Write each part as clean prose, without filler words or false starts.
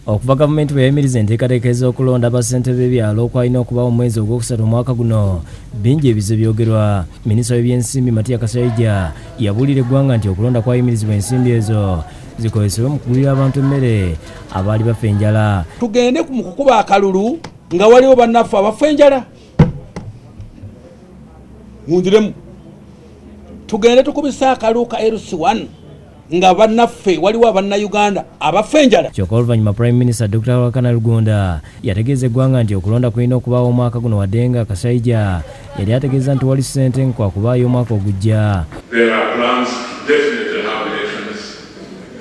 okuva gavumenti bwe yayimiriza enteekateeka ez'okulonda abassentebe b'ebyalo okwalina okuba omwezi ogwokusatu omwaka guno, bingi ebizo byogerwa. Minisita w'ebyensimbi Kyazze yabuulira eggwanga nti okulonda kwayimirizibwa ensimbi ezo zikozesebwe mu kugulira abantu emmere abaali bafa enjala. Tugende mu kukuba akalulu nga waliwo bannaffe abafa enjala. Mundiremu tugende tukubisa akalulu ka LC1 nga bannaffe waliwo abannayuganda abafa enjala. Kyokka oluvannyuma Prime Minister Dr. Okulonda yategeeza eggwanga nti okulonda kulina okubaawo omwaka guno wadde nga Besigye yali ategeeza nti wali ssente nkwakubaayo omwaka ogujja. There are plans to definitely have elections.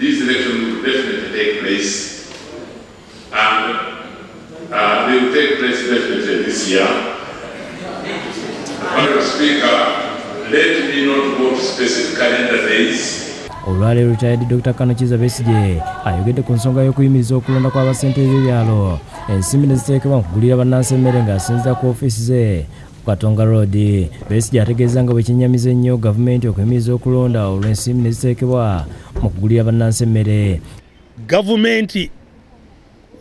These elections will definitely take place and they will take place definitely this year. Honourable Speaker, let me not go to specific calendar days. Olwaleero retired Dr. Besigye ayogedde ku nsonga y'okuyimiriza okulonda kw'abassentebe b'ebyalo, ensimbi ne ziteekebwa mu kugulira bannansi emmere ng'asinziira ku ofiisi ze ku Katonga Road. Besigye ategeeza nga bwe kinnyamiza ennyo gavumenti okuyimiriza okulonda olw'ensimbi ne ziteekebwa mu kugulira bannansi emmere. Gavumenti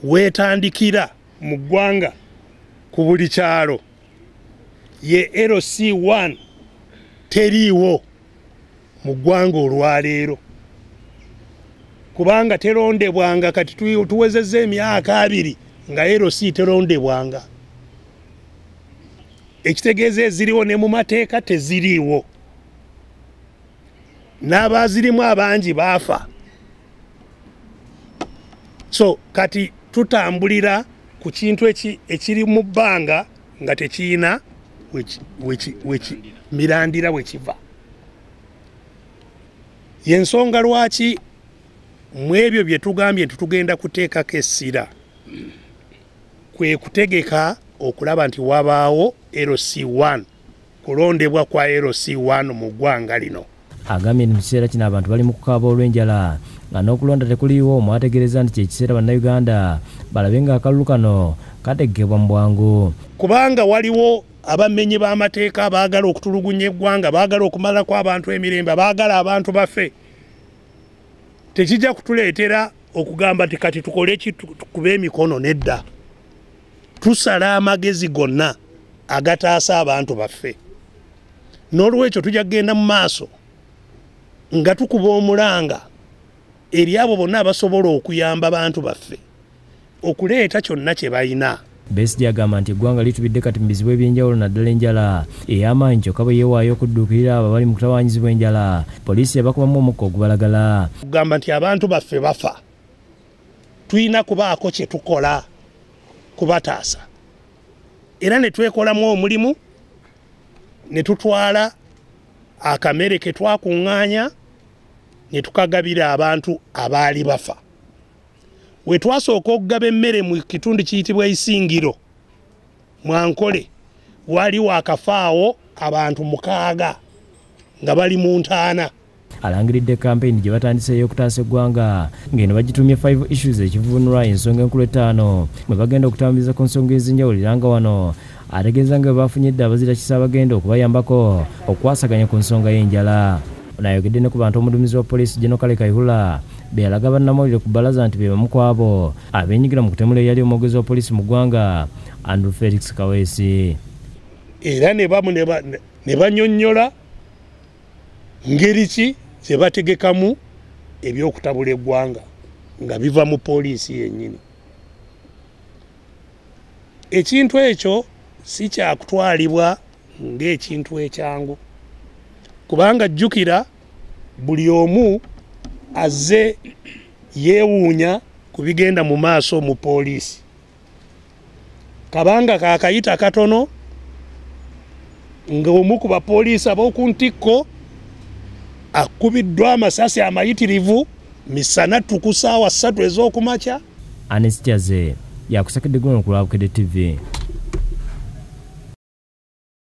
weetandikira mu ggwanga ku buli kyalo ye LC1 teriiwo mu ggwanga olwaleero, kubanga terondebwanga kati tuwezezza emyaka 2 nga LC terondebwanga. Ekitegeeza eziriwo ne mu mateeka teziriiwo, n'abazirimu abangi baafa. So kati tutambulira ku kintu ekiri mu bbanga nga tekiyina mirandira wekiva. Yensonga lwaki mu ebyo bye tugambye nti tugenda kuteekako essira kwe kutegeka okulaba nti wabaawo LC1, kulondebwa kwa LC1 mu ggwanga lino. Agambye nti mu kiseera kino abantu bali mu kukaaba olw'enjala nga n'okulonda tekuliiwo, mwategeereza nti kyekiseera bannayuganda balabe ng'akalulu kano kategekebwa mu bwangu. Kubanga waliwo abamenyi b'amateeka abaagala okutulugunya eggwanga, baagala okumalako abantu emirembe, baagala abantu bafe. Tekijja kutuleetera okugamba nti kati tukole ki tukube emikono, nedda. Tusala amagezi gonna agataasa abantu baffe. N'olwekyo tujja kugenda mu maaso nga tukuba omulanga eri abo bonna abasobola okuyamba abantu baffe okuleeta kyonna kye balina. Besigye agamba nti eggwanga litubidde kati mu bizibu eby'enjawulo naddala enjala ey'amaanyi kyokka bwe yeewaayo okudduukirira abo abali mu kutawaanyizibwa enjala, poliisi yabakubamu omukka ogubalagala. Kugamba nti abantu baffe bafa, tulina kubaako kye tukola kubataasa, era ne twekolamu omulimu ne tutwala akamere ke twakuŋŋaanya ne tukagabira abantu abaali bafa. We twasooka okugaba emmere mu kitundu kiyitibwa Isingiro Mwankole, waliwo akafaawo abantu 6 nga bali mu ntaana. Alangiridde kampeyini gye batandiseeyo okutaasa eggwanga ng'eno bagitumye 5 issues ekivvuunulwa ensonga enkulu 5 mwe bagenda okutambuliza ku nsonga ez'enjawulo, era nga wano ategeeza nga bwe bafunyidde abazira kisa bagenda okubayambako okwasaganya ku nsonga y'enjala. Nayogedde ne ku bantu omuduumizi wa poliisi General Kayihura be yalaga bannamawulire ku bbalaza nti be bamu ku abo abeenyigira mu kutemula eyali omwogezi wa poliisi mu ggwanga Andrew Felix Kaweesi. Era ne bannyonnyola ngeri ki ze bategekamu ebyokutabula eggwanga nga biva mu poliisi yennyini. Ekintu ekyo si kyakutwalibwa ng'ekintu ekyangu, kubanga jjukira buli omu azze yeewuunya ku bigenda mu maaso mu poliisi. Kabanga kaakayita katono ng'omu ku bapoliisi ab'oku ntikko akubiddwa amasasi amayitirivu misana tuku ssaawa 3 ez'okumakya. Ernest Kyazze yakusakedde guno ku Bukedde TV.